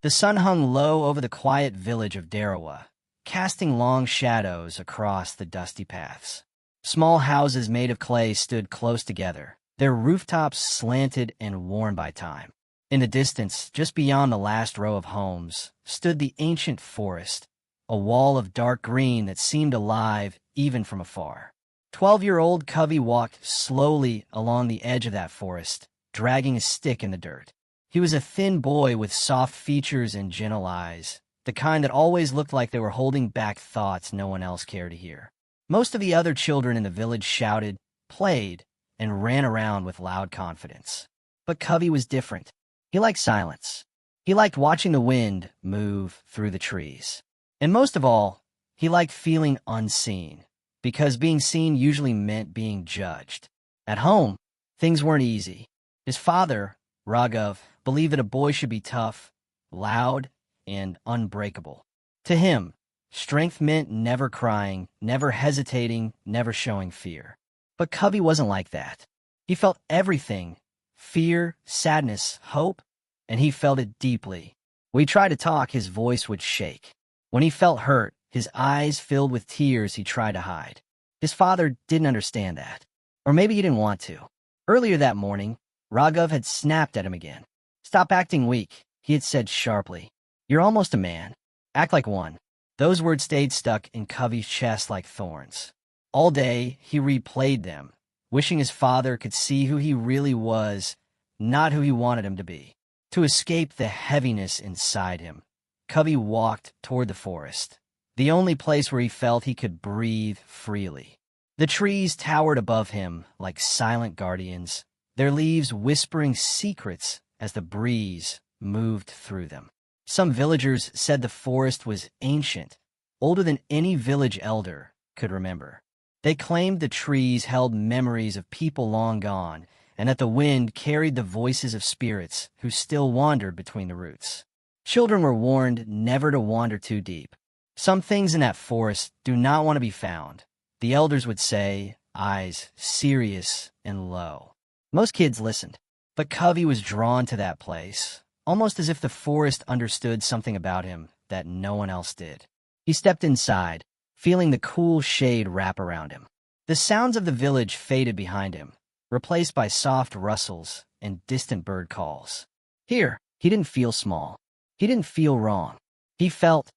The sun hung low over the quiet village of Darawa, casting long shadows across the dusty paths. Small houses made of clay stood close together, their rooftops slanted and worn by time. In the distance, just beyond the last row of homes, stood the ancient forest, a wall of dark green that seemed alive even from afar. 12-year-old Covey walked slowly along the edge of that forest, dragging a stick in the dirt. He was a thin boy with soft features and gentle eyes, the kind that always looked like they were holding back thoughts no one else cared to hear. Most of the other children in the village shouted, played, and ran around with loud confidence. But Covey was different. He liked silence. He liked watching the wind move through the trees. And most of all, he liked feeling unseen, because being seen usually meant being judged. At home, things weren't easy. His father, Raghav, believed that a boy should be tough, loud, and unbreakable. To him, strength meant never crying, never hesitating, never showing fear. But Covey wasn't like that. He felt everything: fear, sadness, hope, and he felt it deeply. When he tried to talk, his voice would shake. When he felt hurt, his eyes filled with tears he tried to hide. His father didn't understand that. Or maybe he didn't want to. Earlier that morning, Raghav had snapped at him again. "Stop acting weak," he had said sharply. "You're almost a man. Act like one." Those words stayed stuck in Covey's chest like thorns. All day, he replayed them, wishing his father could see who he really was, not who he wanted him to be. To escape the heaviness inside him, Covey walked toward the forest, the only place where he felt he could breathe freely. The trees towered above him like silent guardians, their leaves whispering secrets as the breeze moved through them. Some villagers said the forest was ancient, older than any village elder could remember. They claimed the trees held memories of people long gone, and that the wind carried the voices of spirits who still wandered between the roots. Children were warned never to wander too deep. Some things in that forest do not want to be found, the elders would say, eyes serious and low. Most kids listened, but Covey was drawn to that place, almost as if the forest understood something about him that no one else did. He stepped inside, feeling the cool shade wrap around him. The sounds of the village faded behind him, replaced by soft rustles and distant bird calls. Here, he didn't feel small. He didn't feel wrong. He felt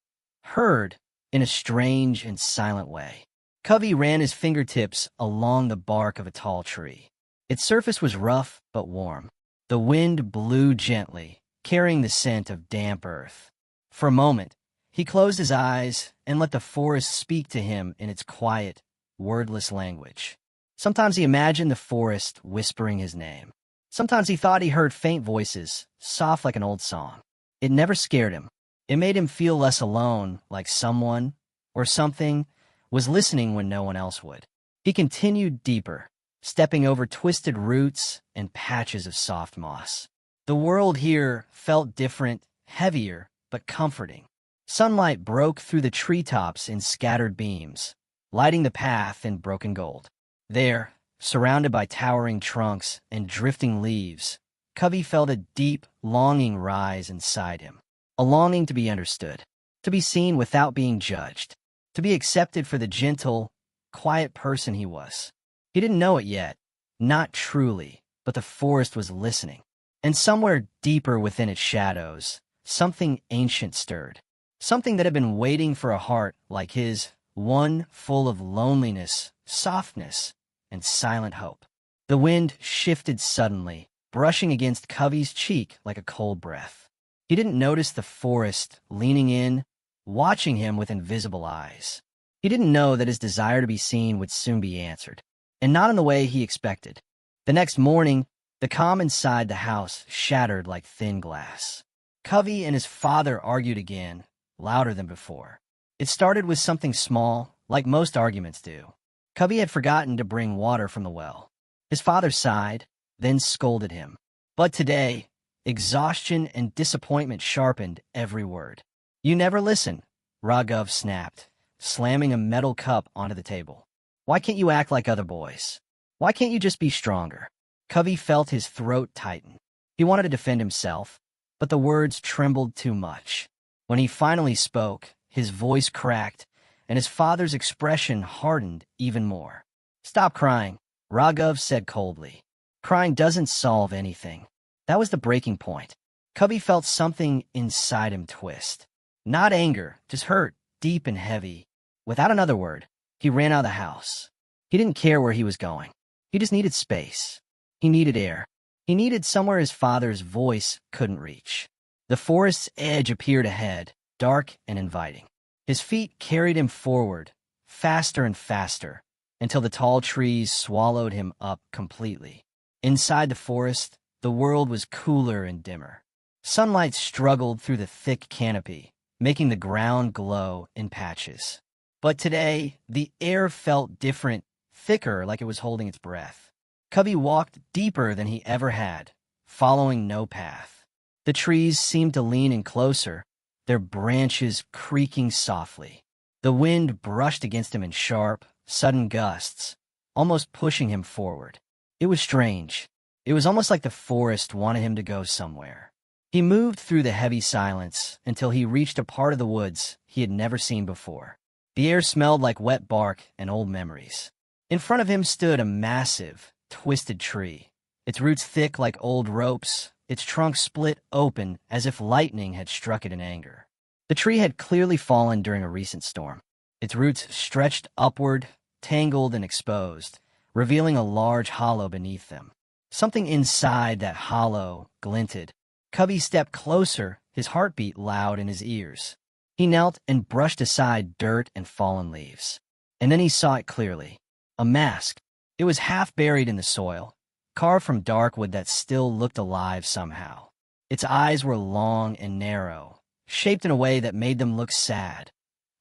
heard in a strange and silent way. Covey ran his fingertips along the bark of a tall tree. Its surface was rough but warm. The wind blew gently, carrying the scent of damp earth. For a moment, he closed his eyes and let the forest speak to him in its quiet, wordless language. Sometimes he imagined the forest whispering his name. Sometimes he thought he heard faint voices, soft like an old song. It never scared him. It made him feel less alone, like someone or something was listening when no one else would. He continued deeper, stepping over twisted roots and patches of soft moss. The world here felt different, heavier, but comforting. Sunlight broke through the treetops in scattered beams, lighting the path in broken gold. There, surrounded by towering trunks and drifting leaves, Covey felt a deep, longing rise inside him. A longing to be understood, to be seen without being judged, to be accepted for the gentle, quiet person he was. He didn't know it yet, not truly, but the forest was listening. And somewhere deeper within its shadows, something ancient stirred. Something that had been waiting for a heart like his, one full of loneliness, softness, and silent hope. The wind shifted suddenly, brushing against Covey's cheek like a cold breath. He didn't notice the forest leaning in, watching him with invisible eyes. He didn't know that his desire to be seen would soon be answered, and not in the way he expected. The next morning, the calm inside the house shattered like thin glass. Covey and his father argued again, louder than before. It started with something small, like most arguments do. Covey had forgotten to bring water from the well. His father sighed, then scolded him. But today, exhaustion and disappointment sharpened every word. "You never listen," Raghav snapped, slamming a metal cup onto the table. "Why can't you act like other boys? Why can't you just be stronger?" Covey felt his throat tighten. He wanted to defend himself, but the words trembled too much. When he finally spoke, his voice cracked, and his father's expression hardened even more. "Stop crying," Raghav said coldly. "Crying doesn't solve anything." That was the breaking point. Cubby felt something inside him twist. Not anger, just hurt, deep and heavy. Without another word, he ran out of the house. He didn't care where he was going. He just needed space. He needed air. He needed somewhere his father's voice couldn't reach. The forest's edge appeared ahead, dark and inviting. His feet carried him forward, faster and faster, until the tall trees swallowed him up completely. Inside the forest, the world was cooler and dimmer. Sunlight struggled through the thick canopy, making the ground glow in patches. But today, the air felt different, thicker, like it was holding its breath. Cubby walked deeper than he ever had, following no path. The trees seemed to lean in closer, their branches creaking softly. The wind brushed against him in sharp, sudden gusts, almost pushing him forward. It was strange. It was almost like the forest wanted him to go somewhere. He moved through the heavy silence until he reached a part of the woods he had never seen before. The air smelled like wet bark and old memories. In front of him stood a massive, twisted tree, its roots thick like old ropes, its trunk split open as if lightning had struck it in anger. The tree had clearly fallen during a recent storm. Its roots stretched upward, tangled and exposed, revealing a large hollow beneath them. Something inside that hollow glinted. Cubby stepped closer, his heartbeat loud in his ears. He knelt and brushed aside dirt and fallen leaves. And then he saw it clearly. A mask. It was half buried in the soil, carved from dark wood that still looked alive somehow. Its eyes were long and narrow, shaped in a way that made them look sad,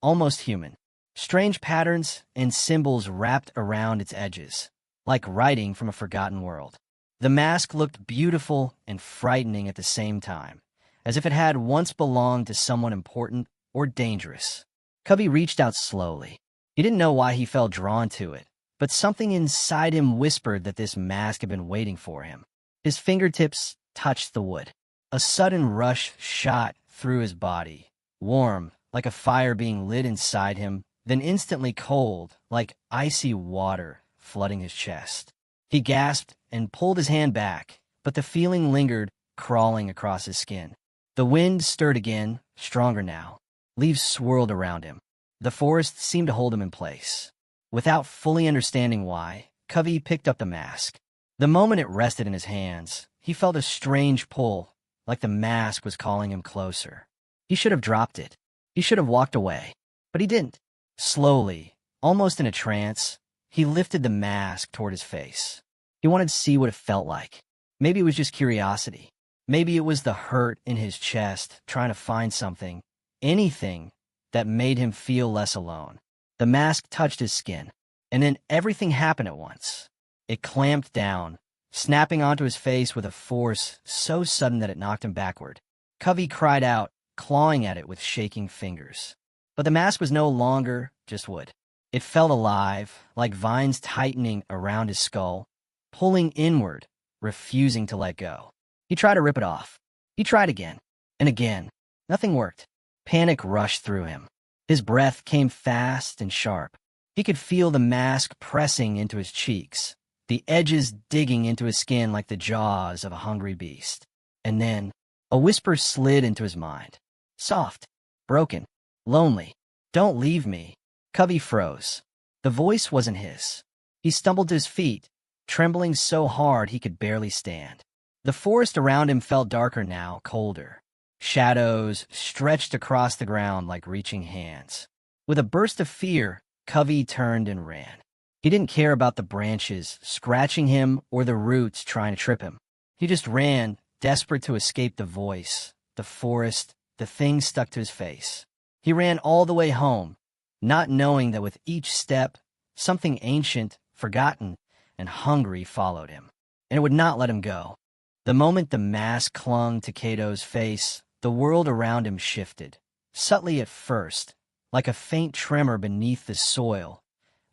almost human. Strange patterns and symbols wrapped around its edges, like writing from a forgotten world. The mask looked beautiful and frightening at the same time, as if it had once belonged to someone important or dangerous. Cubby reached out slowly. He didn't know why he felt drawn to it, but something inside him whispered that this mask had been waiting for him. His fingertips touched the wood. A sudden rush shot through his body, warm, like a fire being lit inside him, then instantly cold, like icy water flooding his chest. He gasped and pulled his hand back, but the feeling lingered, crawling across his skin. The wind stirred again, stronger now. Leaves swirled around him. The forest seemed to hold him in place. Without fully understanding why, Cubby picked up the mask. The moment it rested in his hands, he felt a strange pull, like the mask was calling him closer. He should have dropped it. He should have walked away. But he didn't. Slowly, almost in a trance, he lifted the mask toward his face. He wanted to see what it felt like. Maybe it was just curiosity. Maybe it was the hurt in his chest, trying to find something, anything, that made him feel less alone. The mask touched his skin, and then everything happened at once. It clamped down, snapping onto his face with a force so sudden that it knocked him backward. Cubby cried out, clawing at it with shaking fingers. But the mask was no longer just wood. It felt alive, like vines tightening around his skull, pulling inward, refusing to let go. He tried to rip it off. He tried again, and again. Nothing worked. Panic rushed through him. His breath came fast and sharp. He could feel the mask pressing into his cheeks, the edges digging into his skin like the jaws of a hungry beast. And then, a whisper slid into his mind. Soft, broken, lonely. "Don't leave me." Cubby froze. The voice wasn't his. He stumbled to his feet, trembling so hard he could barely stand. The forest around him felt darker now, colder. Shadows stretched across the ground like reaching hands. With a burst of fear, Cubby turned and ran. He didn't care about the branches scratching him or the roots trying to trip him. He just ran, desperate to escape the voice, the forest, the thing stuck to his face. He ran all the way home, not knowing that with each step, something ancient, forgotten, and hungry followed him, and it would not let him go. The moment the mask clung to Cato's face, the world around him shifted, subtly at first, like a faint tremor beneath the soil,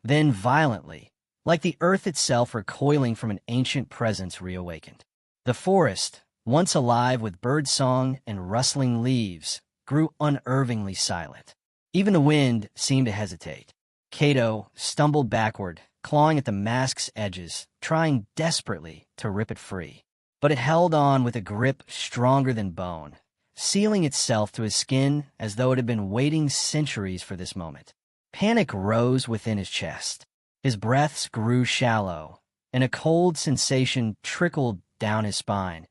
then violently, like the earth itself recoiling from an ancient presence reawakened. The forest, once alive with birdsong and rustling leaves, grew unnervingly silent. Even the wind seemed to hesitate. Cato stumbled backward, clawing at the mask's edges, trying desperately to rip it free. But it held on with a grip stronger than bone, sealing itself to his skin as though it had been waiting centuries for this moment. Panic rose within his chest. His breaths grew shallow, and a cold sensation trickled down his spine,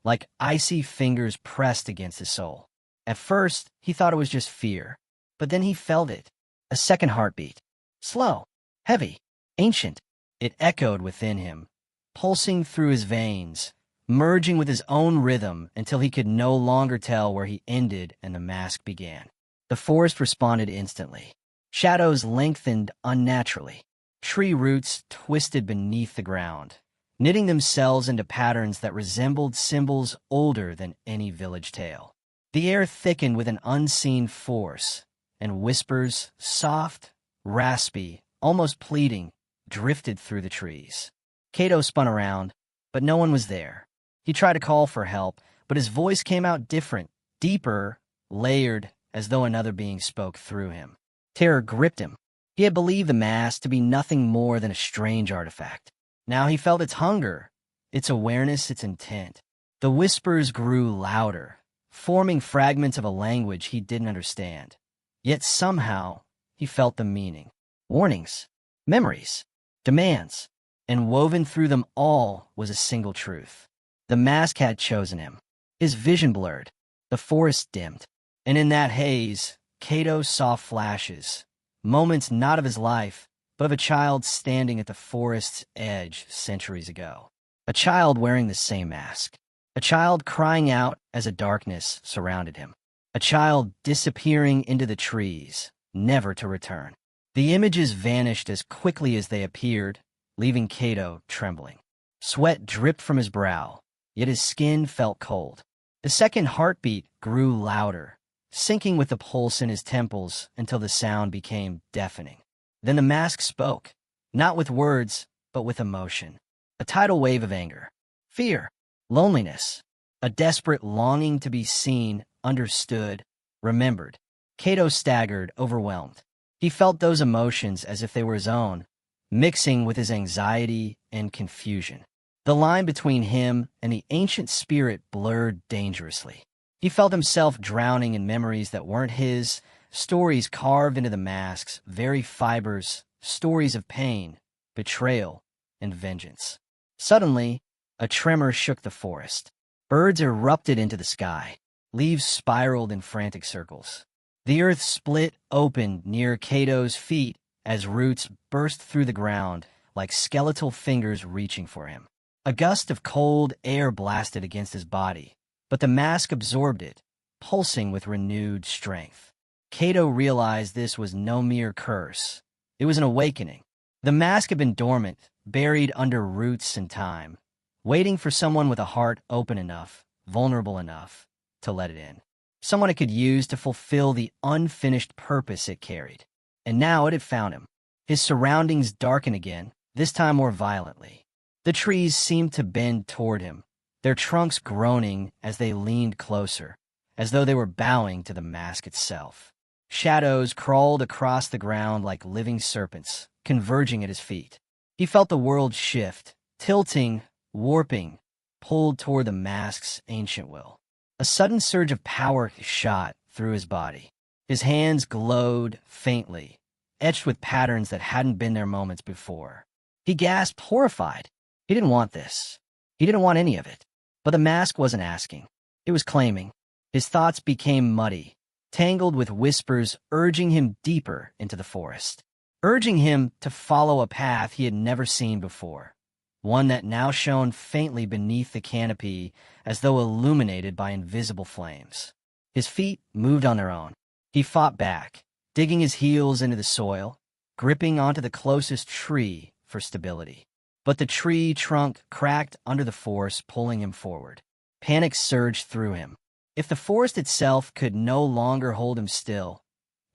like icy fingers pressed against his soul. At first, he thought it was just fear, but then he felt it. A second heartbeat. Slow, heavy, ancient. It echoed within him, pulsing through his veins, merging with his own rhythm until he could no longer tell where he ended and the mask began. The forest responded instantly. Shadows lengthened unnaturally. Tree roots twisted beneath the ground, knitting themselves into patterns that resembled symbols older than any village tale. The air thickened with an unseen force, and whispers, soft, raspy, almost pleading, drifted through the trees. Cato spun around, but no one was there. He tried to call for help, but his voice came out different, deeper, layered, as though another being spoke through him. Terror gripped him. He had believed the mask to be nothing more than a strange artifact. Now he felt its hunger, its awareness, its intent. The whispers grew louder, forming fragments of a language he didn't understand. Yet somehow, he felt the meaning. Warnings, memories, demands, and woven through them all was a single truth. The mask had chosen him. His vision blurred, the forest dimmed, and in that haze, Cato saw flashes, moments not of his life, but of a child standing at the forest's edge centuries ago. A child wearing the same mask. A child crying out as a darkness surrounded him. A child disappearing into the trees, never to return. The images vanished as quickly as they appeared, leaving Cato trembling. Sweat dripped from his brow, yet his skin felt cold. The second heartbeat grew louder, syncing with the pulse in his temples until the sound became deafening. Then the mask spoke, not with words, but with emotion. A tidal wave of anger, fear, loneliness, a desperate longing to be seen, understood, remembered. Cato staggered, overwhelmed. He felt those emotions as if they were his own, mixing with his anxiety and confusion. The line between him and the ancient spirit blurred dangerously. He felt himself drowning in memories that weren't his, stories carved into the mask's very fibers, stories of pain, betrayal, and vengeance. Suddenly, a tremor shook the forest. Birds erupted into the sky. Leaves spiraled in frantic circles. The earth split open near Cato's feet as roots burst through the ground like skeletal fingers reaching for him. A gust of cold air blasted against his body, but the mask absorbed it, pulsing with renewed strength. Cato realized this was no mere curse. It was an awakening. The mask had been dormant, buried under roots and time, waiting for someone with a heart open enough, vulnerable enough, to let it in. Someone it could use to fulfill the unfinished purpose it carried. And now it had found him. His surroundings darkened again, this time more violently. The trees seemed to bend toward him, their trunks groaning as they leaned closer, as though they were bowing to the mask itself. Shadows crawled across the ground like living serpents, converging at his feet. He felt the world shift, tilting, warping, pulled toward the mask's ancient will. A sudden surge of power shot through his body. His hands glowed faintly, etched with patterns that hadn't been there moments before. He gasped, horrified. He didn't want this. He didn't want any of it. But the mask wasn't asking. It was claiming. His thoughts became muddy, tangled with whispers urging him deeper into the forest, urging him to follow a path he had never seen before, one that now shone faintly beneath the canopy as though illuminated by invisible flames. His feet moved on their own. He fought back, digging his heels into the soil, gripping onto the closest tree for stability. But the tree trunk cracked under the force, pulling him forward. Panic surged through him. If the forest itself could no longer hold him still,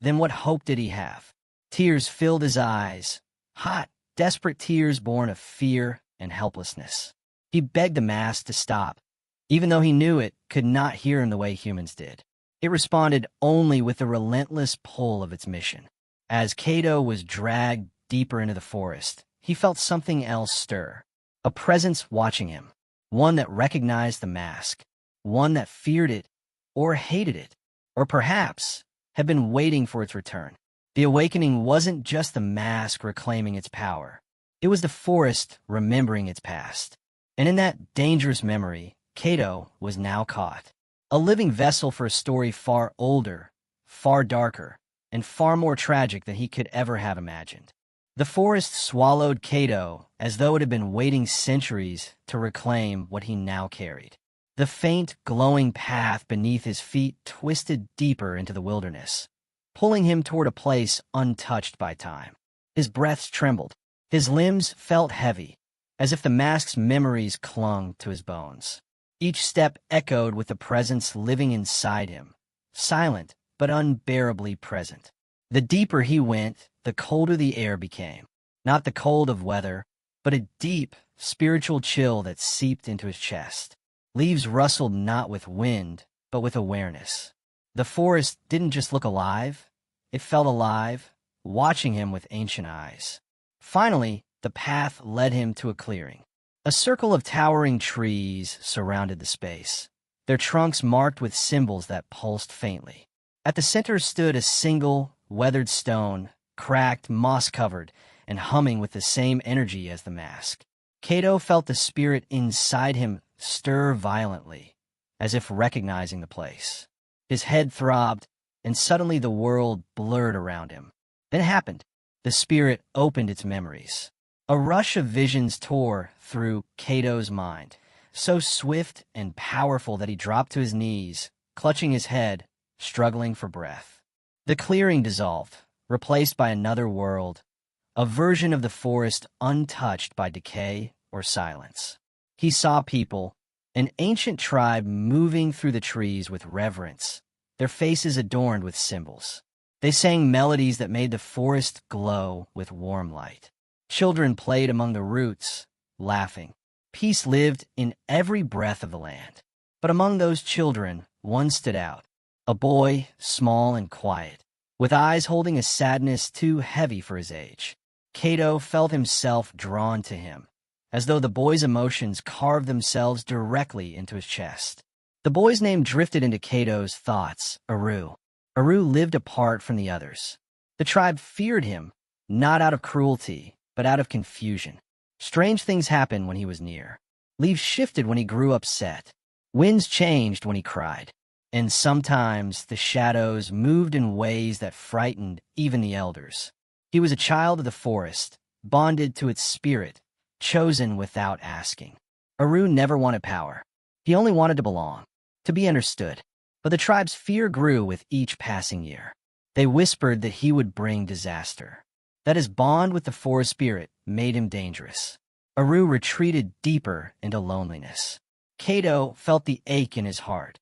then what hope did he have? Tears filled his eyes, hot, desperate tears born of fear and helplessness. He begged the mask to stop, even though he knew it could not hear him the way humans did. It responded only with the relentless pull of its mission. As Cato was dragged deeper into the forest, he felt something else stir, a presence watching him, one that recognized the mask, one that feared it or hated it, or perhaps had been waiting for its return. The awakening wasn't just the mask reclaiming its power. It was the forest remembering its past. And in that dangerous memory, Cato was now caught. A living vessel for a story far older, far darker, and far more tragic than he could ever have imagined. The forest swallowed Cato as though it had been waiting centuries to reclaim what he now carried. The faint, glowing path beneath his feet twisted deeper into the wilderness, pulling him toward a place untouched by time. His breath trembled. His limbs felt heavy, as if the mask's memories clung to his bones. Each step echoed with the presence living inside him, silent but unbearably present. The deeper he went, the colder the air became. Not the cold of weather, but a deep, spiritual chill that seeped into his chest. Leaves rustled not with wind, but with awareness. The forest didn't just look alive, it felt alive, watching him with ancient eyes. Finally, the path led him to a clearing. A circle of towering trees surrounded the space, their trunks marked with symbols that pulsed faintly. At the center stood a single, weathered stone, cracked, moss-covered, and humming with the same energy as the mask. Cato felt the spirit inside him stir violently, as if recognizing the place. His head throbbed, and suddenly the world blurred around him. Then it happened. The spirit opened its memories. A rush of visions tore through Cato's mind, so swift and powerful that he dropped to his knees, clutching his head, struggling for breath. The clearing dissolved, replaced by another world, a version of the forest untouched by decay or silence. He saw people, an ancient tribe moving through the trees with reverence, their faces adorned with symbols. They sang melodies that made the forest glow with warm light. Children played among the roots, laughing. Peace lived in every breath of the land. But among those children, one stood out, a boy, small and quiet, with eyes holding a sadness too heavy for his age. Cato felt himself drawn to him, as though the boy's emotions carved themselves directly into his chest. The boy's name drifted into Cato's thoughts, Aru. Aru lived apart from the others. The tribe feared him, not out of cruelty, but out of confusion. Strange things happened when he was near. Leaves shifted when he grew upset. Winds changed when he cried. And sometimes the shadows moved in ways that frightened even the elders. He was a child of the forest, bonded to its spirit, chosen without asking. Aru never wanted power. He only wanted to belong, to be understood. But the tribe's fear grew with each passing year. They whispered that he would bring disaster, that his bond with the forest spirit made him dangerous. Aru retreated deeper into loneliness. Cato felt the ache in his heart,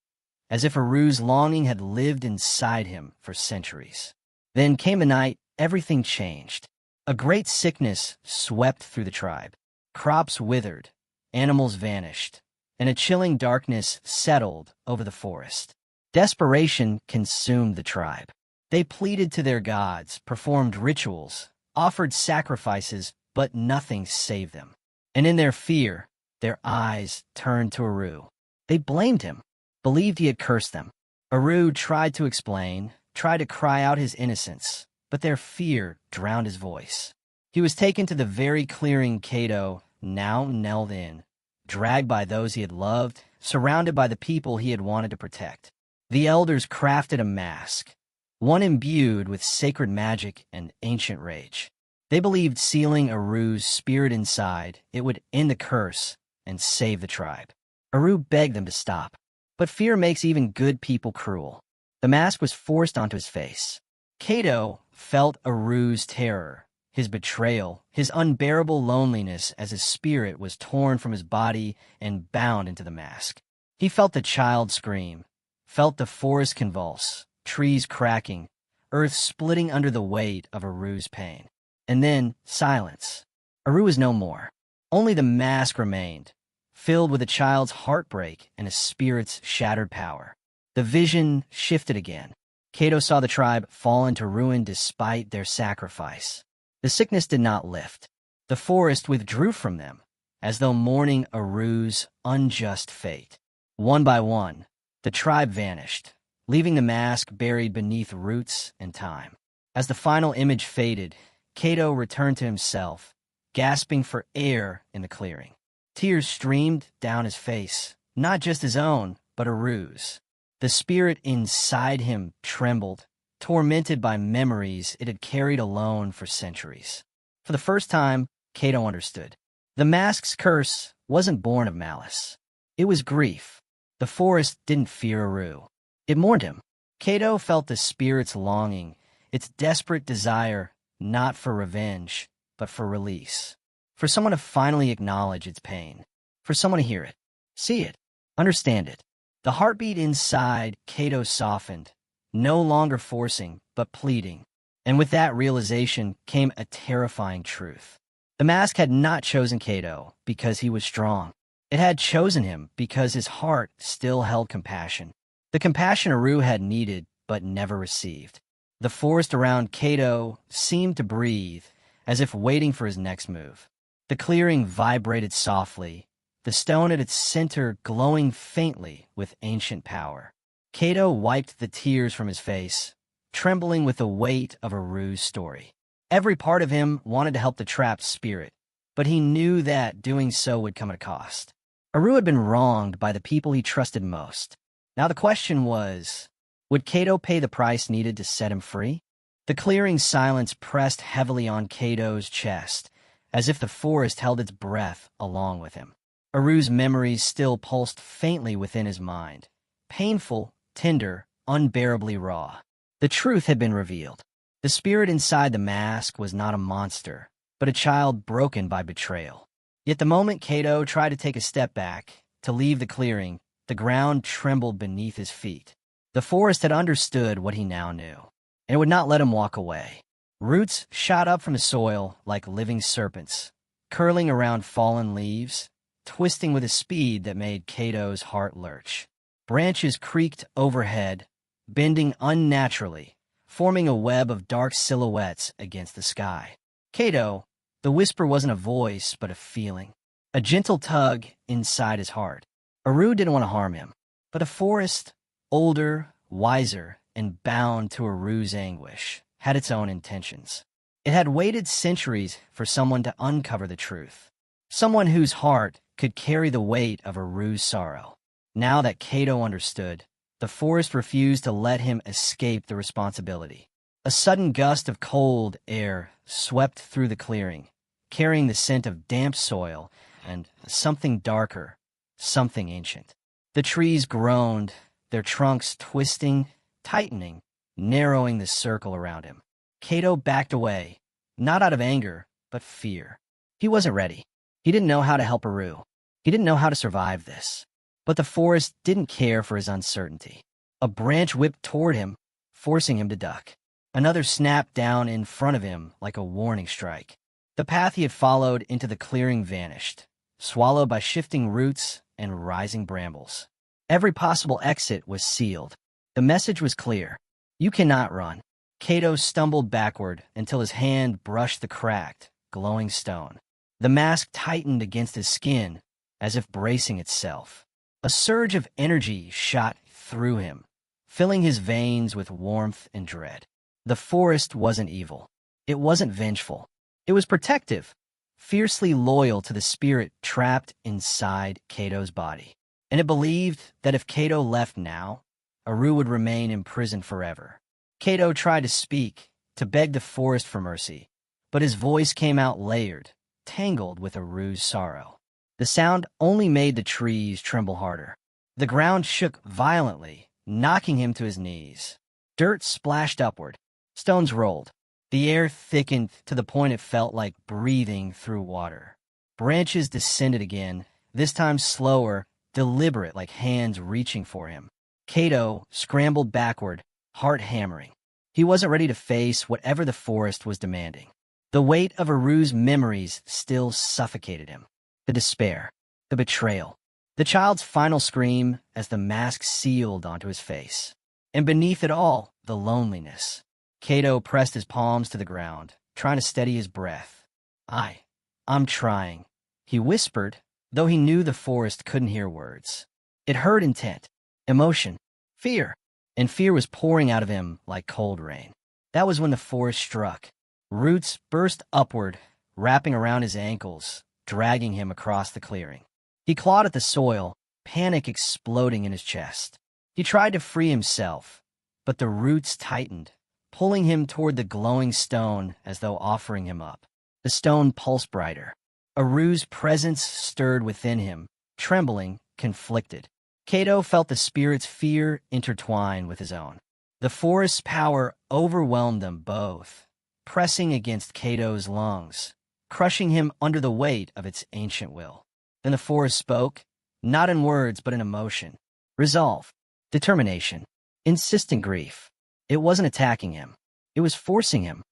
as if Aru's longing had lived inside him for centuries. Then came a night everything changed. A great sickness swept through the tribe. Crops withered, animals vanished, and a chilling darkness settled over the forest. Desperation consumed the tribe. They pleaded to their gods, performed rituals, offered sacrifices, but nothing saved them. And in their fear, their eyes turned to Aru. They blamed him, believed he had cursed them. Aru tried to explain, tried to cry out his innocence, but their fear drowned his voice. He was taken to the very clearing Cato now knelt in, dragged by those he had loved, surrounded by the people he had wanted to protect. The elders crafted a mask, one imbued with sacred magic and ancient rage. They believed sealing Aru's spirit inside, it would end the curse and save the tribe. Aru begged them to stop. But fear makes even good people cruel. The mask was forced onto his face. Cato felt Aru's terror, his betrayal, his unbearable loneliness as his spirit was torn from his body and bound into the mask. He felt the child scream, felt the forest convulse, trees cracking, earth splitting under the weight of Aru's pain. And then silence. Aru was no more. Only the mask remained, filled with a child's heartbreak and a spirit's shattered power. The vision shifted again. Cato saw the tribe fall into ruin despite their sacrifice. The sickness did not lift. The forest withdrew from them, as though mourning Aru's unjust fate. One by one, the tribe vanished, leaving the mask buried beneath roots and time. As the final image faded, Cato returned to himself, gasping for air in the clearing. Tears streamed down his face, not just his own, but Aru's. The spirit inside him trembled, tormented by memories it had carried alone for centuries. For the first time, Cato understood. The mask's curse wasn't born of malice. It was grief. The forest didn't fear Aru. It mourned him. Cato felt the spirit's longing, its desperate desire, not for revenge, but for release. For someone to finally acknowledge its pain. For someone to hear it, see it, understand it. The heartbeat inside Cato softened, no longer forcing, but pleading. And with that realization came a terrifying truth. The mask had not chosen Cato because he was strong. It had chosen him because his heart still held compassion. The compassion Aru had needed but never received. The forest around Cato seemed to breathe, as if waiting for his next move. The clearing vibrated softly, the stone at its center glowing faintly with ancient power. Cato wiped the tears from his face, trembling with the weight of Aru's story. Every part of him wanted to help the trapped spirit, but he knew that doing so would come at a cost. Aru had been wronged by the people he trusted most. Now the question was, would Cato pay the price needed to set him free? The clearing silence pressed heavily on Cato's chest, as if the forest held its breath along with him. Aru's memories still pulsed faintly within his mind, painful, tender, unbearably raw. The truth had been revealed. The spirit inside the mask was not a monster, but a child broken by betrayal. Yet the moment Cato tried to take a step back, to leave the clearing, the ground trembled beneath his feet. The forest had understood what he now knew, and it would not let him walk away. Roots shot up from the soil like living serpents, curling around fallen leaves, twisting with a speed that made Cato's heart lurch. Branches creaked overhead, bending unnaturally, forming a web of dark silhouettes against the sky. Cato, the whisper wasn't a voice, but a feeling, a gentle tug inside his heart. Aru didn't want to harm him, but the forest, older, wiser, and bound to Aru's anguish, had its own intentions. It had waited centuries for someone to uncover the truth, someone whose heart could carry the weight of Aru's sorrow. Now that Cato understood, the forest refused to let him escape the responsibility. A sudden gust of cold air swept through the clearing, carrying the scent of damp soil and something darker, something ancient. The trees groaned, their trunks twisting, tightening, narrowing the circle around him. Cato backed away, not out of anger, but fear. He wasn't ready. He didn't know how to help Aru. He didn't know how to survive this. But the forest didn't care for his uncertainty. A branch whipped toward him, forcing him to duck. Another snapped down in front of him like a warning strike. The path he had followed into the clearing vanished, swallowed by shifting roots and rising brambles. Every possible exit was sealed. The message was clear. You cannot run. Cato stumbled backward until his hand brushed the cracked, glowing stone. The mask tightened against his skin, as if bracing itself. A surge of energy shot through him, filling his veins with warmth and dread. The forest wasn't evil. It wasn't vengeful. It was protective, fiercely loyal to the spirit trapped inside Cato's body. And it believed that if Cato left now, Aru would remain imprisoned forever. Cato tried to speak, to beg the forest for mercy, but his voice came out layered, tangled with Aru's sorrow. The sound only made the trees tremble harder. The ground shook violently, knocking him to his knees. Dirt splashed upward. Stones rolled. The air thickened to the point it felt like breathing through water. Branches descended again, this time slower, deliberate, like hands reaching for him. Cato scrambled backward, heart hammering. He wasn't ready to face whatever the forest was demanding. The weight of Aru's memories still suffocated him. The despair, The betrayal. The child's final scream as the mask sealed onto his face. And beneath it all, the loneliness. Cato pressed his palms to the ground, trying to steady his breath. I'm trying, he whispered, though he knew the forest couldn't hear words. It heard intent, emotion, fear, and fear was pouring out of him like cold rain. That was when the forest struck. Roots burst upward, wrapping around his ankles, dragging him across the clearing. He clawed at the soil, panic exploding in his chest. He tried to free himself, but the roots tightened, pulling him toward the glowing stone as though offering him up. The stone pulsed brighter. Aru's presence stirred within him, trembling, conflicted. Cato felt the spirit's fear intertwine with his own. The forest's power overwhelmed them both, pressing against Cato's lungs, crushing him under the weight of its ancient will. Then the forest spoke, not in words but in emotion. Resolve, determination, insistent grief. It wasn't attacking him. It was forcing him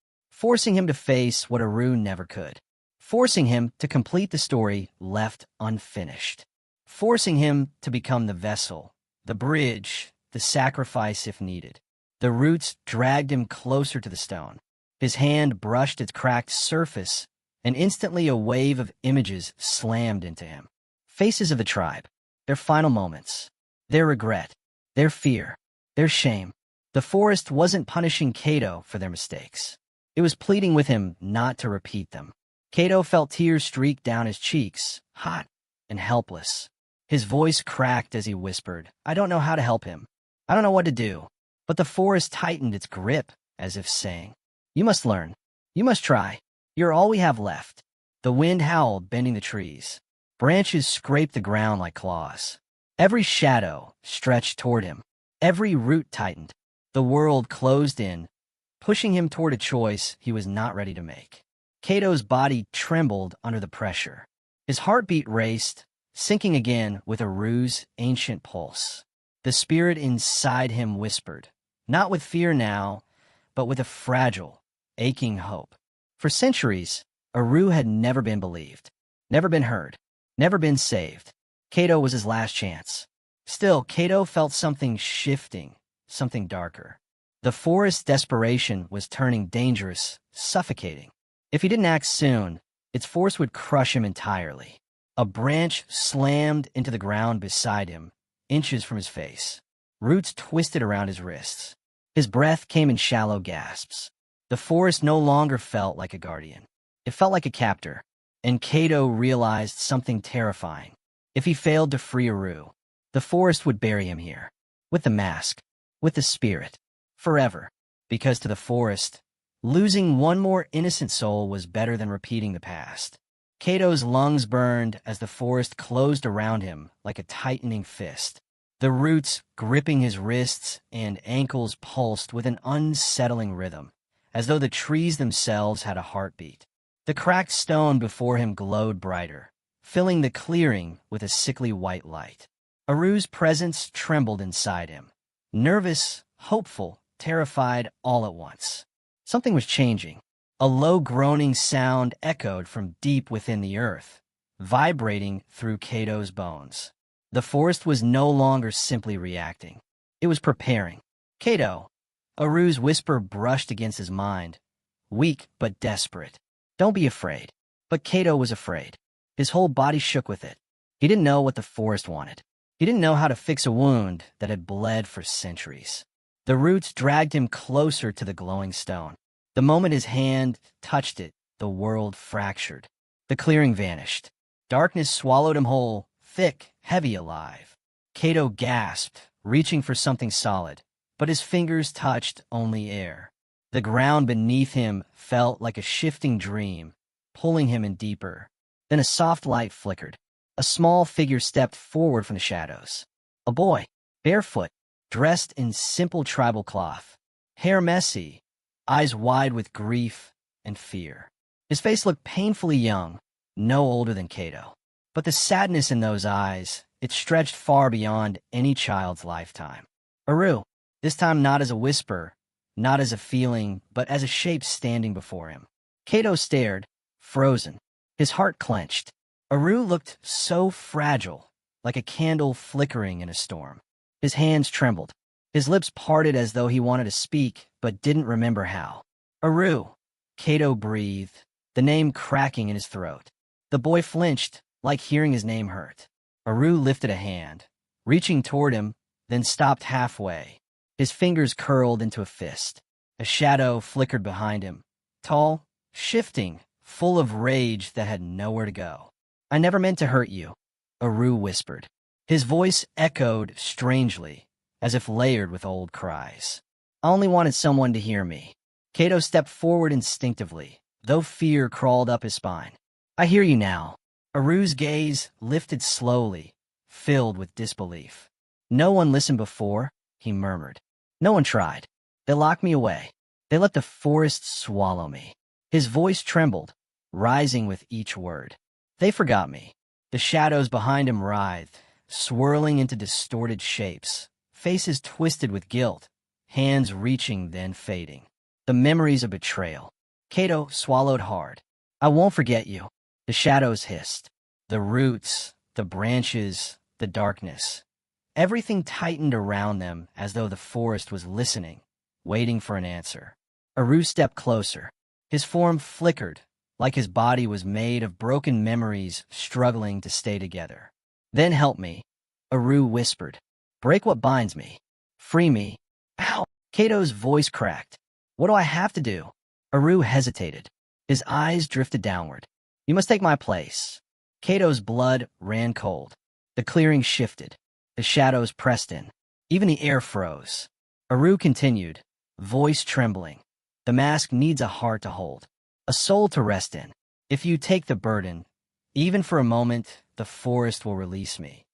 to face what Aru never could. Forcing him to complete the story left unfinished. Forcing him to become the vessel, the bridge, the sacrifice if needed. The roots dragged him closer to the stone. His hand brushed its cracked surface, and instantly a wave of images slammed into him. Faces of the tribe, their final moments, their regret, their fear, their shame. The forest wasn't punishing Cato for their mistakes. It was pleading with him not to repeat them. Cato felt tears streak down his cheeks, hot and helpless. His voice cracked as he whispered, "I don't know how to help him. I don't know what to do." But the forest tightened its grip, as if saying, "You must learn. You must try. You're all we have left." The wind howled, bending the trees. Branches scraped the ground like claws. Every shadow stretched toward him. Every root tightened. The world closed in, pushing him toward a choice he was not ready to make. Cato's body trembled under the pressure. His heartbeat raced, sinking again with Aru's ancient pulse. The spirit inside him whispered, not with fear now, but with a fragile, aching hope. For centuries, Aru had never been believed, never been heard, never been saved. Cato was his last chance. Still, Cato felt something shifting, something darker. The forest's desperation was turning dangerous, suffocating. If he didn't act soon, its force would crush him entirely. A branch slammed into the ground beside him, inches from his face. Roots twisted around his wrists. His breath came in shallow gasps. The forest no longer felt like a guardian. It felt like a captor, and Cato realized something terrifying. If he failed to free Aru, the forest would bury him here, with the mask, with the spirit, forever. Because to the forest, losing one more innocent soul was better than repeating the past. Cato's lungs burned as the forest closed around him like a tightening fist. The roots gripping his wrists and ankles pulsed with an unsettling rhythm, as though the trees themselves had a heartbeat. The cracked stone before him glowed brighter, filling the clearing with a sickly white light. Aru's presence trembled inside him, nervous, hopeful, terrified all at once. Something was changing. A low groaning sound echoed from deep within the earth, vibrating through Cato's bones. The forest was no longer simply reacting. It was preparing. "Cato," Aru's whisper brushed against his mind, weak but desperate. "Don't be afraid." But Cato was afraid. His whole body shook with it. He didn't know what the forest wanted. He didn't know how to fix a wound that had bled for centuries. The roots dragged him closer to the glowing stone. The moment his hand touched it, the world fractured. The clearing vanished. Darkness swallowed him whole, thick, heavy, alive. Cato gasped, reaching for something solid, but his fingers touched only air. The ground beneath him felt like a shifting dream, pulling him in deeper. Then a soft light flickered. A small figure stepped forward from the shadows. A boy, barefoot, dressed in simple tribal cloth, hair messy, eyes wide with grief and fear. His face looked painfully young, no older than Cato. But the sadness in those eyes, it stretched far beyond any child's lifetime. Aru, this time not as a whisper, not as a feeling, but as a shape standing before him. Cato stared, frozen, his heart clenched. Aru looked so fragile, like a candle flickering in a storm. His hands trembled. His lips parted as though he wanted to speak, but didn't remember how. Aru, Cato breathed, the name cracking in his throat. The boy flinched, like hearing his name hurt. Aru lifted a hand, reaching toward him, then stopped halfway. His fingers curled into a fist. A shadow flickered behind him, tall, shifting, full of rage that had nowhere to go. I never meant to hurt you, Aru whispered. His voice echoed strangely, as if layered with old cries. I only wanted someone to hear me. Cato stepped forward instinctively, though fear crawled up his spine. I hear you now. Aru's gaze lifted slowly, filled with disbelief. No one listened before, he murmured. No one tried. They locked me away. They let the forest swallow me. His voice trembled, rising with each word. They forgot me. The shadows behind him writhed, swirling into distorted shapes, faces twisted with guilt, hands reaching then fading. The memories of betrayal. Cato swallowed hard. I won't forget you. The shadows hissed. The roots, the branches, the darkness. Everything tightened around them as though the forest was listening, waiting for an answer. Aru stepped closer. His form flickered, like his body was made of broken memories struggling to stay together. Then help me, Aru whispered. Break what binds me. Free me. Ow! Cato's voice cracked. What do I have to do? Aru hesitated. His eyes drifted downward. You must take my place. Cato's blood ran cold. The clearing shifted. The shadows pressed in. Even the air froze. Aru continued, voice trembling. The mask needs a heart to hold, a soul to rest in. If you take the burden, even for a moment, the forest will release me.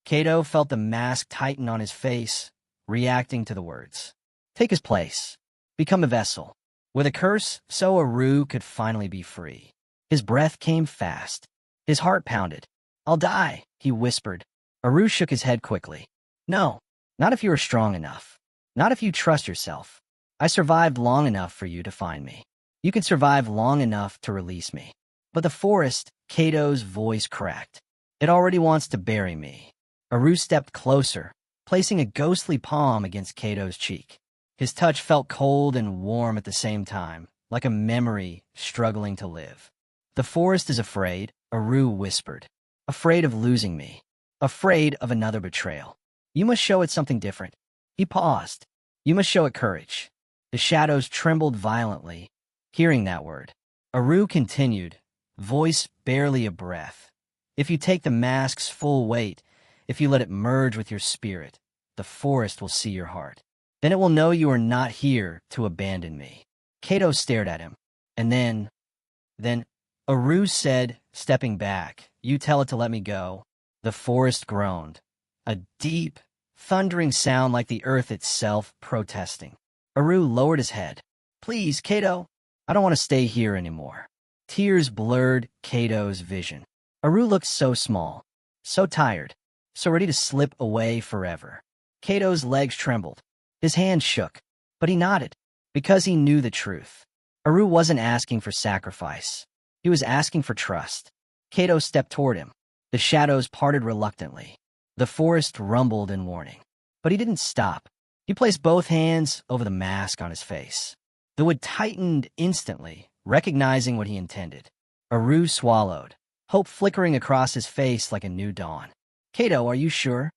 Cato felt the mask tighten on his face, reacting to the words. Take his place. Become a vessel. With a curse, so Aru could finally be free. His breath came fast. His heart pounded. I'll die, he whispered. Aru shook his head quickly. No, not if you are strong enough. Not if you trust yourself. I survived long enough for you to find me. You can survive long enough to release me. But the forest, Cato's voice cracked. It already wants to bury me. Aru stepped closer, placing a ghostly palm against Cato's cheek. His touch felt cold and warm at the same time, like a memory struggling to live. The forest is afraid, Aru whispered. Afraid of losing me. Afraid of another betrayal. You must show it something different. He paused. You must show it courage. The shadows trembled violently, hearing that word. Aru continued, voice barely a breath. If you take the mask's full weight, if you let it merge with your spirit, the forest will see your heart. Then it will know you are not here to abandon me. Cato stared at him. And then, Aru said, stepping back, you tell it to let me go. The forest groaned. A deep, thundering sound like the earth itself protesting. Aru lowered his head. Please, Cato, I don't want to stay here anymore. Tears blurred Cato's vision. Aru looked so small, so tired, so ready to slip away forever. Cato's legs trembled. His hands shook, but he nodded, because he knew the truth. Aru wasn't asking for sacrifice. He was asking for trust. Cato stepped toward him. The shadows parted reluctantly. The forest rumbled in warning. But he didn't stop. He placed both hands over the mask on his face. The wood tightened instantly, recognizing what he intended. Aru swallowed, hope flickering across his face like a new dawn. Cato, are you sure?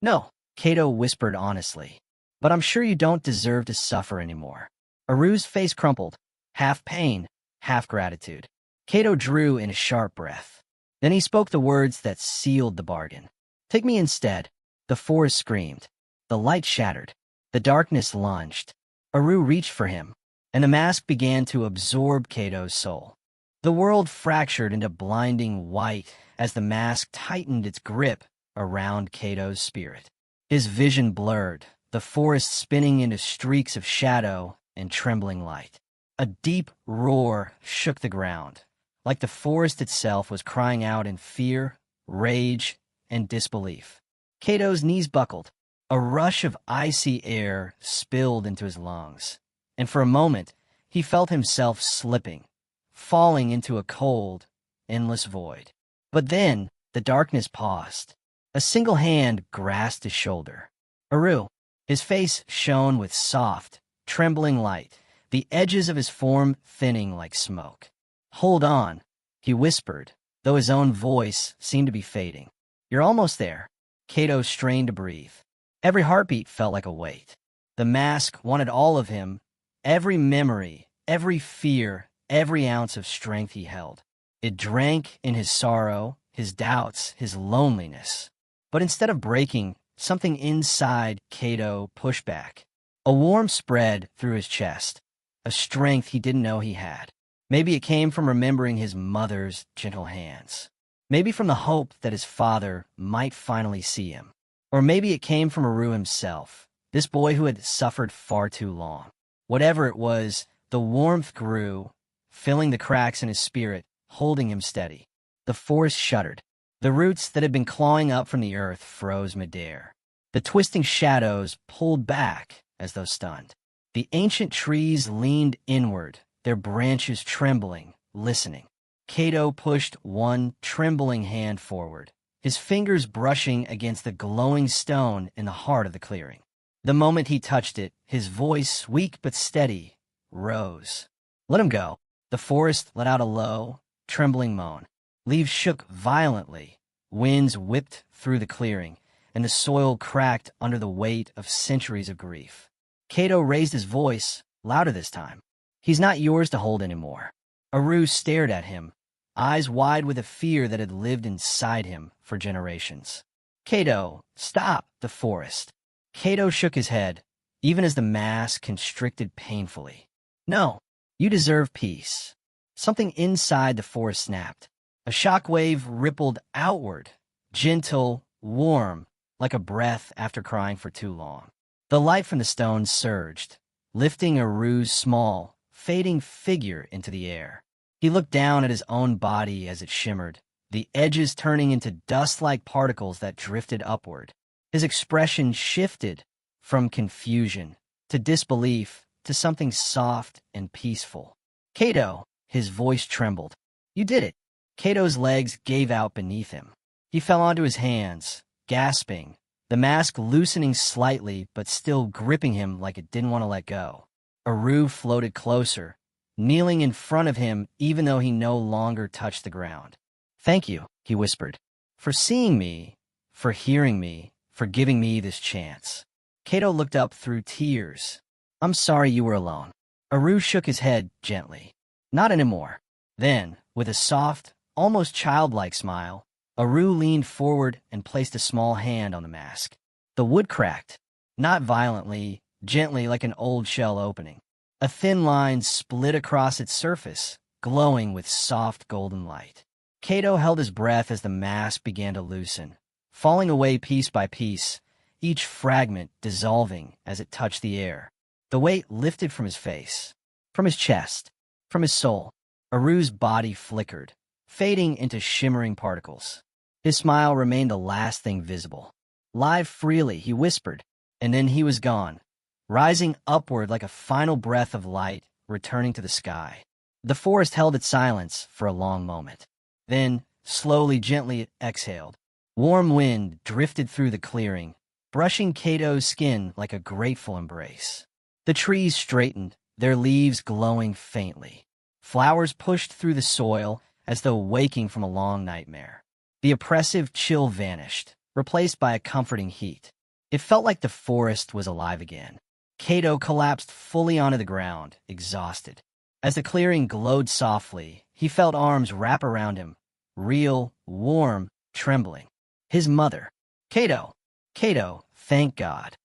No, Cato whispered honestly. But I'm sure you don't deserve to suffer anymore. Aru's face crumpled, half pain, half gratitude. Cato drew in a sharp breath. Then he spoke the words that sealed the bargain. Take me instead. The forest screamed. The light shattered. The darkness lunged. Aru reached for him, and the mask began to absorb Cato's soul. The world fractured into blinding white as the mask tightened its grip around Cato's spirit. His vision blurred, the forest spinning into streaks of shadow and trembling light. A deep roar shook the ground, like the forest itself was crying out in fear, rage, and disbelief. Cato's knees buckled. A rush of icy air spilled into his lungs, and for a moment he felt himself slipping, falling into a cold, endless void. But then, the darkness paused. A single hand grasped his shoulder. Aru. His face shone with soft, trembling light, the edges of his form thinning like smoke. "Hold on," he whispered, though his own voice seemed to be fading. "You're almost there." Kato strained to breathe. Every heartbeat felt like a weight. The mask wanted all of him, every memory, every fear, every ounce of strength he held. It drank in his sorrow, his doubts, his loneliness. But instead of breaking, something inside Kato pushed back. A warmth spread through his chest, a strength he didn't know he had. Maybe it came from remembering his mother's gentle hands. Maybe from the hope that his father might finally see him. Or maybe it came from Aru himself, this boy who had suffered far too long. Whatever it was, the warmth grew, filling the cracks in his spirit, holding him steady. The forest shuddered. The roots that had been clawing up from the earth froze midair. The twisting shadows pulled back as though stunned. The ancient trees leaned inward, their branches trembling, listening. Kato pushed one trembling hand forward, his fingers brushing against the glowing stone in the heart of the clearing. The moment he touched it, his voice, weak but steady, rose. "Let him go." The forest let out a low, trembling moan. Leaves shook violently, winds whipped through the clearing, and the soil cracked under the weight of centuries of grief. Kato raised his voice, louder this time. "He's not yours to hold anymore." Aru stared at him, eyes wide with a fear that had lived inside him for generations. "Kato, stop!" The forest. Kato shook his head, even as the mask constricted painfully. "No, you deserve peace." Something inside the forest snapped. A shockwave rippled outward, gentle, warm, like a breath after crying for too long. The light from the stone surged, lifting Aru's small, fading figure into the air. He looked down at his own body as it shimmered, the edges turning into dust-like particles that drifted upward. His expression shifted from confusion to disbelief to something soft and peaceful. "Kato," his voice trembled. "You did it." Kato's legs gave out beneath him. He fell onto his hands, gasping, the mask loosening slightly but still gripping him like it didn't want to let go. Aru floated closer, kneeling in front of him even though he no longer touched the ground. "Thank you," he whispered, "for seeing me, for hearing me, for giving me this chance." Kato looked up through tears. "I'm sorry you were alone." Aru shook his head gently. "Not anymore." Then, with a soft, almost childlike smile, Aru leaned forward and placed a small hand on the mask. The wood cracked, not violently, gently like an old shell opening. A thin line split across its surface, glowing with soft golden light. Kato held his breath as the mask began to loosen, falling away piece by piece, each fragment dissolving as it touched the air. The weight lifted from his face, from his chest, from his soul. Aru's body flickered, fading into shimmering particles. His smile remained the last thing visible. "Live freely," he whispered, and then he was gone, rising upward like a final breath of light, returning to the sky. The forest held its silence for a long moment. Then, slowly, gently, it exhaled. Warm wind drifted through the clearing, brushing Kato's skin like a grateful embrace. The trees straightened, their leaves glowing faintly. Flowers pushed through the soil as though waking from a long nightmare. The oppressive chill vanished, replaced by a comforting heat. It felt like the forest was alive again. Kato collapsed fully onto the ground, exhausted. As the clearing glowed softly, he felt arms wrap around him, real, warm, trembling. His mother. "Kato! Kato, thank God."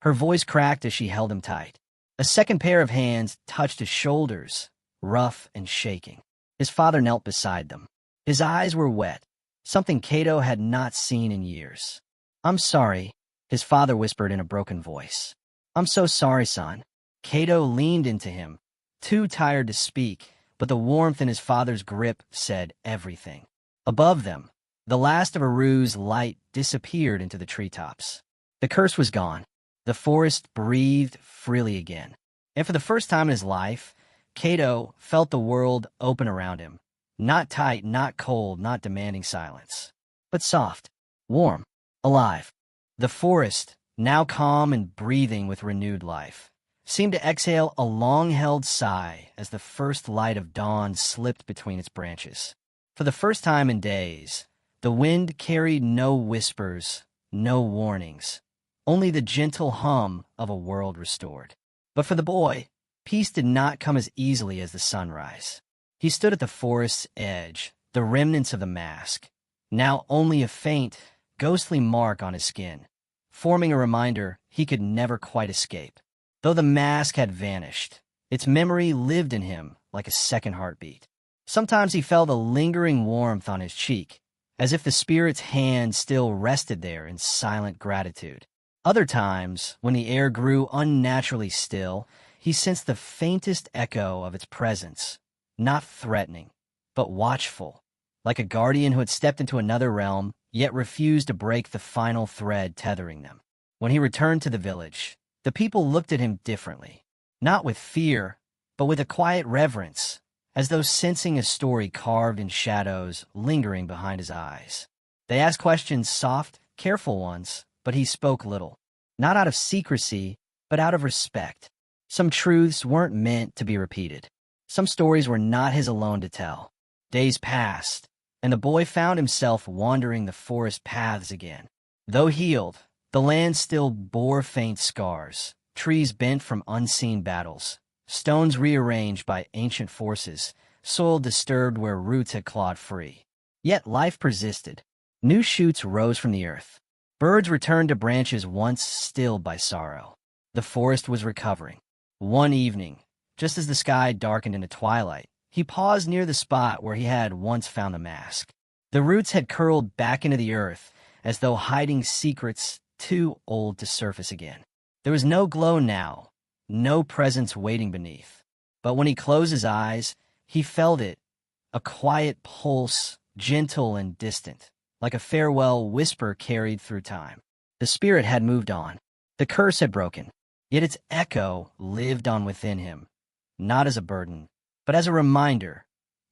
Her voice cracked as she held him tight. A second pair of hands touched his shoulders, rough and shaking. His father knelt beside them. His eyes were wet, something Kato had not seen in years. "I'm sorry," his father whispered in a broken voice. "I'm so sorry, son." Kato leaned into him, too tired to speak, but the warmth in his father's grip said everything. Above them, the last of Aru's light disappeared into the treetops. The curse was gone. The forest breathed freely again. And for the first time in his life, Kato felt the world open around him, Not tight, not cold, not demanding silence, but soft, warm, alive. The forest, now calm and breathing with renewed life, seemed to exhale a long-held sigh as the first light of dawn slipped between its branches. For the first time in days, the wind carried no whispers, no warnings, only the gentle hum of a world restored. But for the boy, peace did not come as easily as the sunrise. He stood at the forest's edge, the remnants of the mask, now only a faint, ghostly mark on his skin, forming a reminder he could never quite escape. Though the mask had vanished, its memory lived in him like a second heartbeat. Sometimes he felt a lingering warmth on his cheek, as if the spirit's hand still rested there in silent gratitude. Other times, when the air grew unnaturally still, he sensed the faintest echo of its presence, not threatening, but watchful, like a guardian who had stepped into another realm, yet refused to break the final thread tethering them. When he returned to the village, the people looked at him differently, not with fear, but with a quiet reverence, as though sensing a story carved in shadows lingering behind his eyes. They asked questions, soft, careful ones, but he spoke little, not out of secrecy, but out of respect. Some truths weren't meant to be repeated. Some stories were not his alone to tell. Days passed, and the boy found himself wandering the forest paths again. Though healed, the land still bore faint scars, trees bent from unseen battles, stones rearranged by ancient forces, soil disturbed where roots had clawed free. Yet life persisted. New shoots rose from the earth. Birds returned to branches once stilled by sorrow. The forest was recovering. One evening, just as the sky darkened into twilight, he paused near the spot where he had once found the mask. The roots had curled back into the earth, as though hiding secrets too old to surface again. There was no glow now, no presence waiting beneath. But when he closed his eyes, he felt it, a quiet pulse, gentle and distant, like a farewell whisper carried through time. The spirit had moved on. The curse had broken, yet its echo lived on within him, not as a burden, but as a reminder.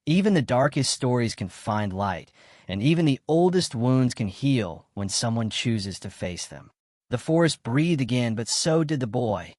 Even the darkest stories can find light, and even the oldest wounds can heal when someone chooses to face them. The forest breathed again, but so did the boy.